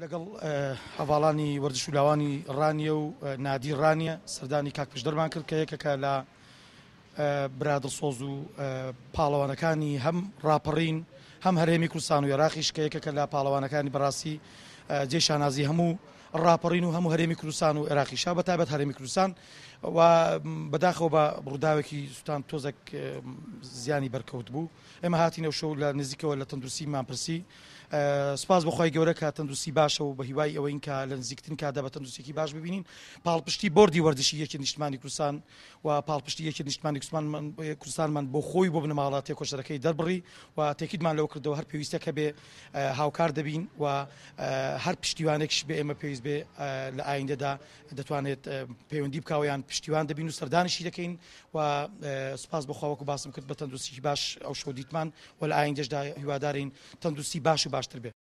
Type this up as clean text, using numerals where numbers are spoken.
لەگەڵ هەواڵانی وەرزش و لاوانی ڕانیە و نادی ڕانیە سەردانی کاک پشدەرمان کرد کە یەکێکە لە برا دڵسۆز و پاڵەوانەکانی هەم ڕاپەڕین هەم هەرێمی کوردستان و عێراقیش کە یەکێکە لە پاڵەوانەکانی بەڕاستی جێشانازی هەموو ڕاپەڕین و هەموو هەرێمی کوردستان و عێراقیشا بەتایبەت هەرێمی کوردستان و بەداخەوە بە ڕووداوێکی سوتان تۆزێک زیانی بەرکەوت بوو. ئێمە هاتینە شەو لە نزیکەوە لە تەندروستیمان پرسی سپاس بەخوای گەورە کە تەندروستی باشە و بە هیوای ئەوەین کە لە نزیکترین کادا بە تەندروستێکی باش ببینین. پاڵپشتی بۆردی وەردشی یەکی نیشتمانی کوردستان و پاڵپشتی یەکی نیشتمانی کوردستانمان بۆ خۆی بۆ بنەماڵات تێکۆشەرەکەی دەربڕی و تێکیدمان لەوە کردەوە هەر پێویستەکە بێ هاوکار دەبین و هەر پشتیوانێکش بێ ئێمە پێویست بێ لە ئایندەدا دەتوانێت پەیوەندی بکاویان پشتیوان دەبین و سەردانیشی دەکەین و سپاس بەخواوەکو باسم کرد بە تەندروستی باش ئەو شەو دیتمان و لە ئایندەشدا هیوادارین تەندروستی باش و باشتر بێ.